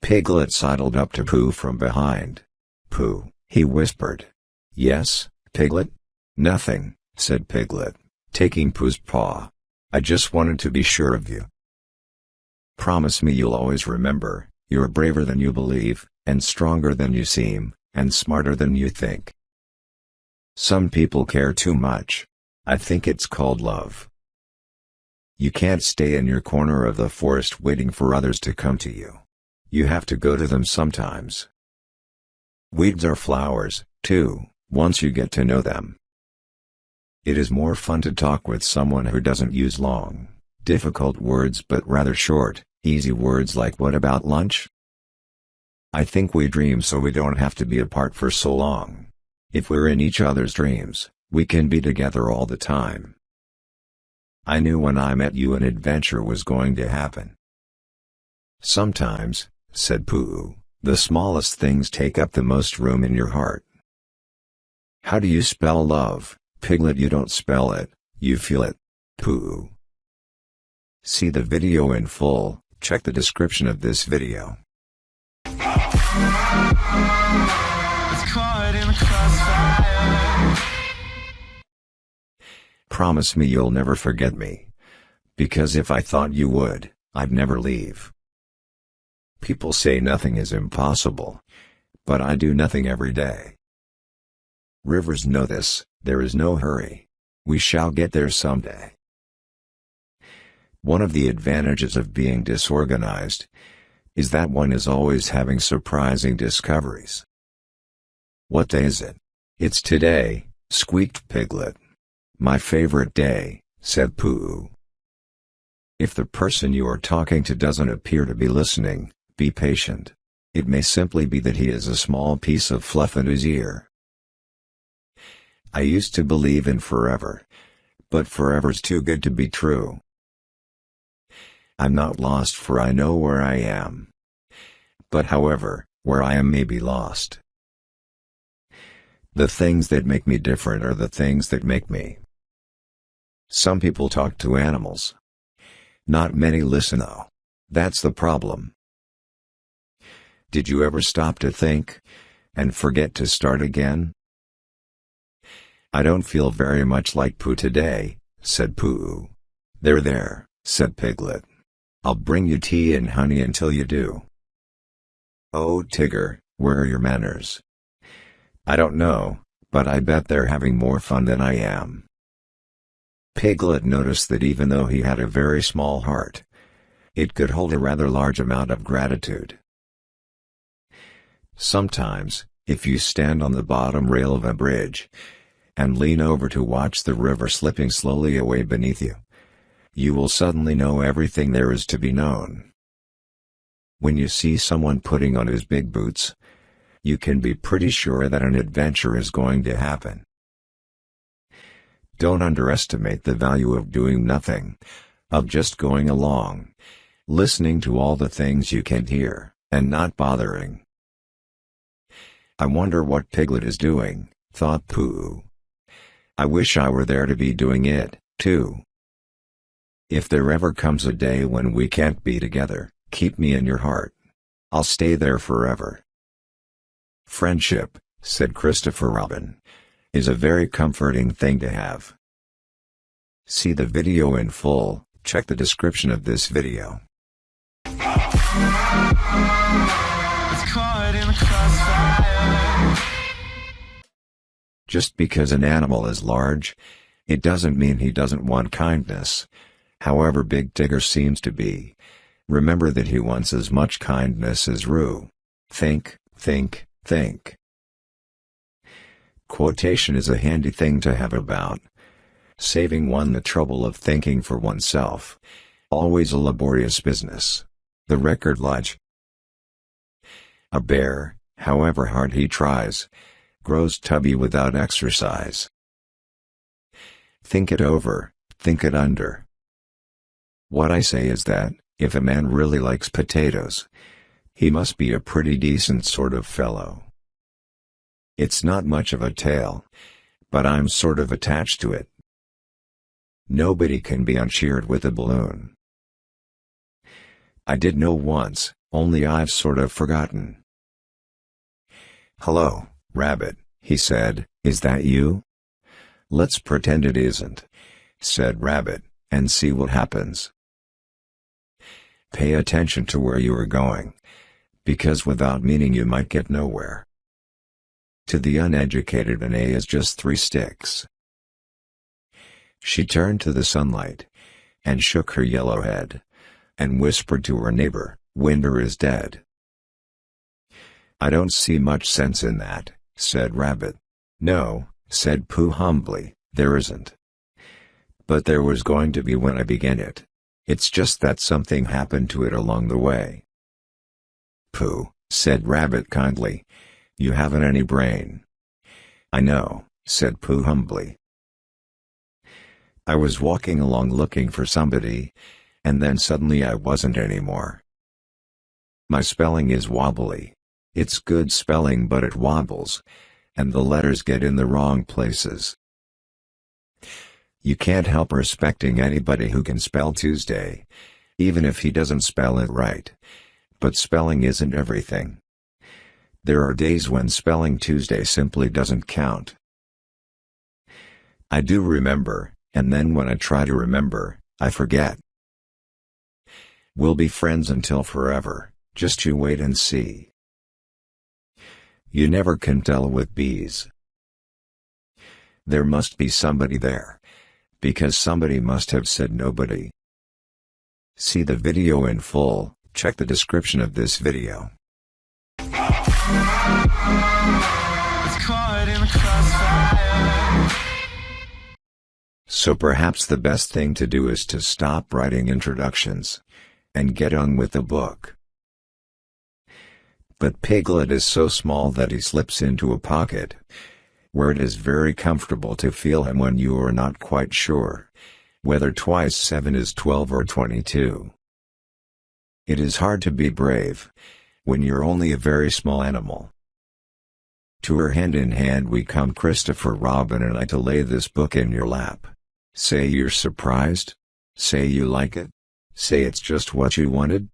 Piglet sidled up to Pooh from behind. "Pooh," he whispered. "Yes, Piglet?" "Nothing," said Piglet, taking Pooh's paw. "I just wanted to be sure of you. Promise me you'll always remember, you're braver than you believe, and stronger than you seem, and smarter than you think. Some people care too much. I think it's called love. You can't stay in your corner of the forest waiting for others to come to you. You have to go to them sometimes. Weeds are flowers, too, once you get to know them. It is more fun to talk with someone who doesn't use long, difficult words but rather short, easy words like "what about lunch?" I think we dream so we don't have to be apart for so long. If we're in each other's dreams, we can be together all the time. I knew when I met you an adventure was going to happen. Sometimes, said Pooh, the smallest things take up the most room in your heart. How do you spell love, Piglet? You don't spell it, you feel it, Pooh. See the video in full, check the description of this video. It's caught in the crossfire. Promise me you'll never forget me. Because if I thought you would, I'd never leave. People say nothing is impossible. But I do nothing every day. Rivers know this, there is no hurry. We shall get there someday. One of the advantages of being disorganized is that one is always having surprising discoveries. What day is it? It's today, squeaked Piglet. My favorite day, said Pooh. If the person you are talking to doesn't appear to be listening, be patient. It may simply be that he is a small piece of fluff in his ear. I used to believe in forever. But forever's too good to be true. I'm not lost for I know where I am. But however, where I am may be lost. The things that make me different are the things that make me. Some people talk to animals. Not many listen though. That's the problem. Did you ever stop to think, and forget to start again? I don't feel very much like Pooh today, said Pooh. There, said Piglet. I'll bring you tea and honey until you do. Oh Tigger, where are your manners? I don't know, but I bet they're having more fun than I am. Piglet noticed that even though he had a very small heart, it could hold a rather large amount of gratitude. Sometimes, if you stand on the bottom rail of a bridge, and lean over to watch the river slipping slowly away beneath you, you will suddenly know everything there is to be known. When you see someone putting on his big boots, you can be pretty sure that an adventure is going to happen. Don't underestimate the value of doing nothing, of just going along, listening to all the things you can't hear, and not bothering. I wonder what Piglet is doing, thought Pooh. I wish I were there to be doing it, too. If there ever comes a day when we can't be together, keep me in your heart. I'll stay there forever. Friendship, said Christopher Robin, is a very comforting thing to have. See the video in full, check the description of this video. It's caught in the crossfire. Just because an animal is large, it doesn't mean he doesn't want kindness. However big Tigger seems to be, remember that he wants as much kindness as Roo. Think. Quotation is a handy thing to have about, saving one the trouble of thinking for oneself. Always a laborious business. The Record Lodge. A bear, however hard he tries, grows tubby without exercise. Think it over, think it under. What I say is that, if a man really likes potatoes, he must be a pretty decent sort of fellow. It's not much of a tale, but I'm sort of attached to it. Nobody can be uncheered with a balloon. I did know once, only I've sort of forgotten." "Hello, Rabbit," he said, "is that you?" "Let's pretend it isn't," said Rabbit, "and see what happens. Pay attention to where you are going, because without meaning you might get nowhere. To the uneducated an A is just 3 sticks." She turned to the sunlight, and shook her yellow head, and whispered to her neighbor, "Winter is dead." "I don't see much sense in that," said Rabbit. "No," said Pooh humbly, "there isn't. But there was going to be when I began it. It's just that something happened to it along the way." "Pooh," said Rabbit kindly, "you haven't any brain." "I know," said Pooh humbly. "I was walking along looking for somebody, and then suddenly I wasn't anymore. My spelling is wobbly. It's good spelling but it wobbles, and the letters get in the wrong places. You can't help respecting anybody who can spell Tuesday, even if he doesn't spell it right. But spelling isn't everything. There are days when spelling Tuesday simply doesn't count. I do remember, and then when I try to remember, I forget. We'll be friends until forever, just you wait and see. You never can tell with bees. There must be somebody there, because somebody must have said nobody." See the video in full, check the description of this video. It's caught in the crossfire. So perhaps the best thing to do is to stop writing introductions, and get on with the book. But Piglet is so small that he slips into a pocket, where it is very comfortable to feel him when you are not quite sure whether twice 7 is 12 or 22. It is hard to be brave when you're only a very small animal. To her hand in hand we come, Christopher Robin and I, to lay this book in your lap. Say you're surprised. Say you like it. Say it's just what you wanted.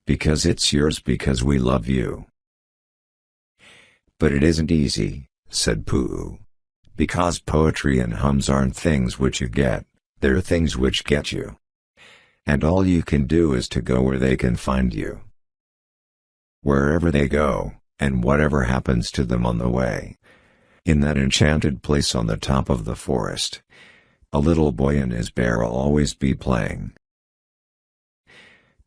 Because it's yours, because we love you. "But it isn't easy," said Pooh. "Because poetry and hums aren't things which you get, they're things which get you. And all you can do is to go where they can find you. Wherever they go, and whatever happens to them on the way. In that enchanted place on the top of the forest, a little boy and his bear will always be playing.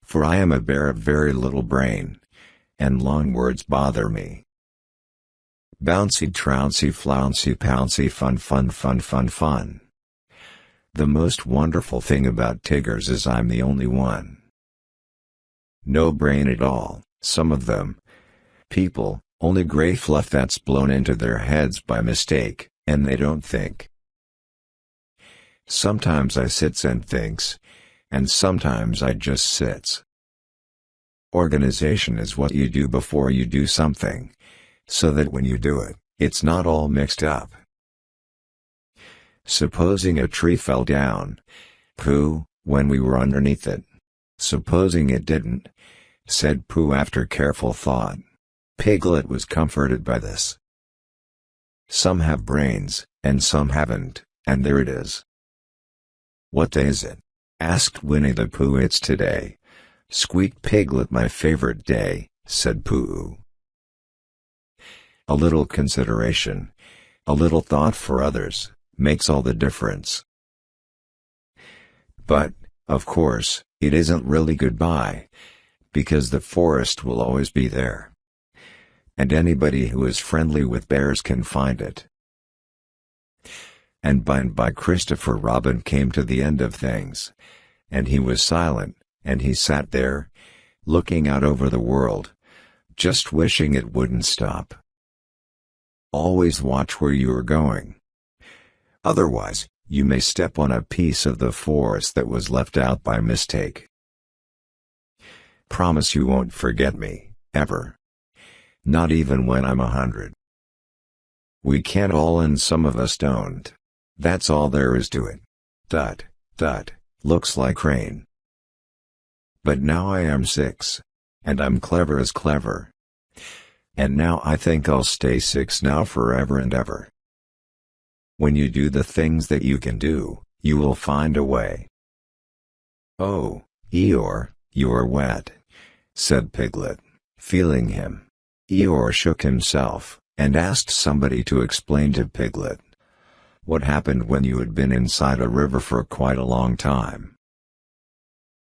For I am a bear of very little brain, and long words bother me. Bouncy trouncy flouncy pouncy fun fun fun fun fun. The most wonderful thing about Tigers is I'm the only one. No brain at all, some of them. People, only gray fluff that's blown into their heads by mistake, and they don't think. Sometimes I sits and thinks, and sometimes I just sits. Organization is what you do before you do something, so that when you do it, it's not all mixed up. Supposing a tree fell down, Pooh, when we were underneath it. Supposing it didn't, said Pooh after careful thought. Piglet was comforted by this. Some have brains, and some haven't, and there it is. "What day is it?" asked Winnie the Pooh. "It's today," squeaked Piglet. "My favorite day," said Pooh. A little consideration, a little thought for others, makes all the difference. But, of course, it isn't really goodbye, because the forest will always be there. And anybody who is friendly with bears can find it. And by and by Christopher Robin came to the end of things, and he was silent, and he sat there, looking out over the world, just wishing it wouldn't stop. Always watch where you are going. Otherwise, you may step on a piece of the forest that was left out by mistake. Promise you won't forget me, ever. Not even when I'm 100. We can't all, and some of us don't. That's all there is to it. Dut, dut, looks like rain. But now I am 6. and I'm clever as clever. And now I think I'll stay 6 now forever and ever. When you do the things that you can do, you will find a way. Oh, Eeyore, you're wet, said Piglet, feeling him. Eeyore shook himself, and asked somebody to explain to Piglet what happened when you had been inside a river for quite a long time.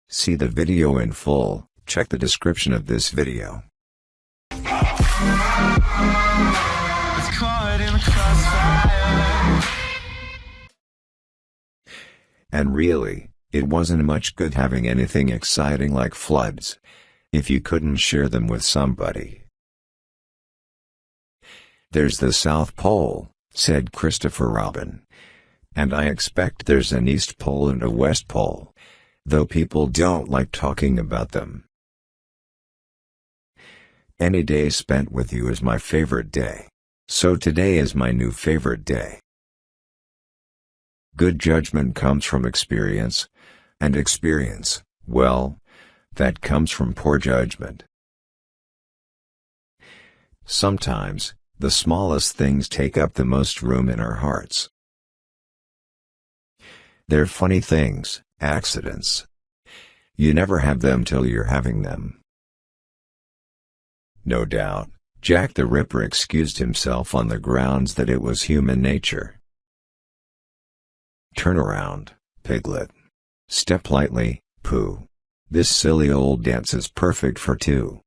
See the video in full, check the description of this video. It's caught in the crossfire. And really, it wasn't much good having anything exciting like floods, if you couldn't share them with somebody. There's the South Pole, said Christopher Robin. And I expect there's an East Pole and a West Pole, though people don't like talking about them. Any day spent with you is my favorite day. So today is my new favorite day. Good judgment comes from experience, and experience, well, that comes from poor judgment. Sometimes, the smallest things take up the most room in our hearts. They're funny things, accidents. You never have them till you're having them. No doubt, Jack the Ripper excused himself on the grounds that it was human nature. Turn around, Piglet. Step lightly, Pooh. This silly old dance is perfect for two.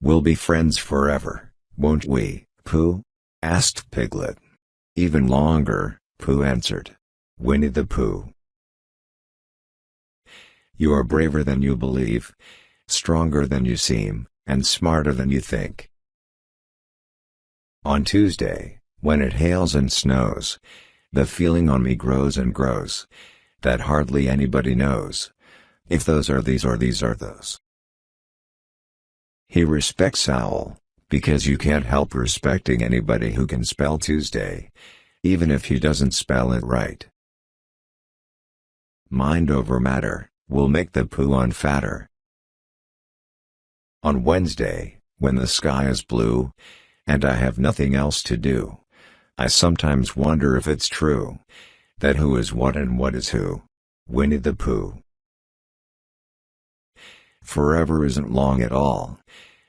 We'll be friends forever, won't we, Pooh? Asked Piglet. Even longer, Pooh answered. Winnie the Pooh. You are braver than you believe, stronger than you seem, and smarter than you think. On Tuesday, when it hails and snows, the feeling on me grows and grows, that hardly anybody knows if those are these or these are those. He respects Owl, because you can't help respecting anybody who can spell Tuesday, even if he doesn't spell it right. Mind over matter will make the Pooh on fatter. On Wednesday, when the sky is blue, and I have nothing else to do, I sometimes wonder if it's true that who is what and what is who. Winnie the Pooh. Forever isn't long at all,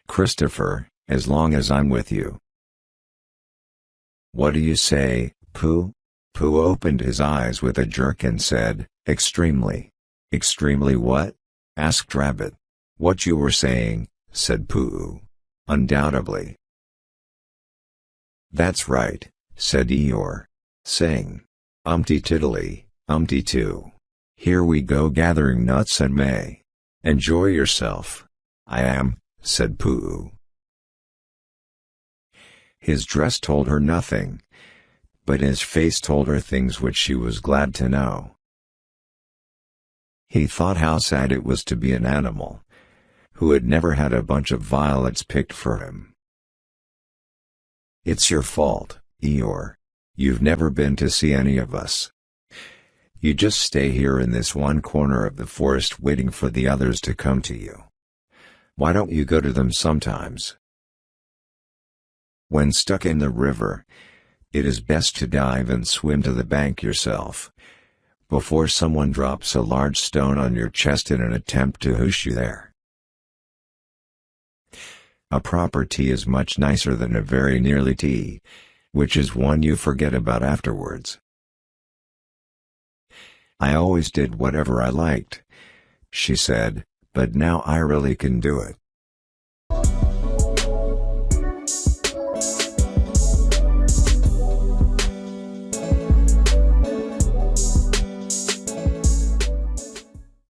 Christopher, as long as I'm with you. What do you say, Pooh? Pooh opened his eyes with a jerk and said, extremely. Extremely what? Asked Rabbit. What you were saying, said Pooh. Undoubtedly. That's right, said Eeyore. Sing. Umpty tiddly, umpty too. Here we go gathering nuts and may. Enjoy yourself. I am, said Pooh. His dress told her nothing, but his face told her things which she was glad to know. He thought how sad it was to be an animal who had never had a bunch of violets picked for him. It's your fault, Eeyore. You've never been to see any of us. You just stay here in this one corner of the forest waiting for the others to come to you. Why don't you go to them sometimes? When stuck in the river, it is best to dive and swim to the bank yourself, before someone drops a large stone on your chest in an attempt to hoosh you there. A proper tea is much nicer than a very nearly tea, which is one you forget about afterwards. I always did whatever I liked, she said, but now I really can do it.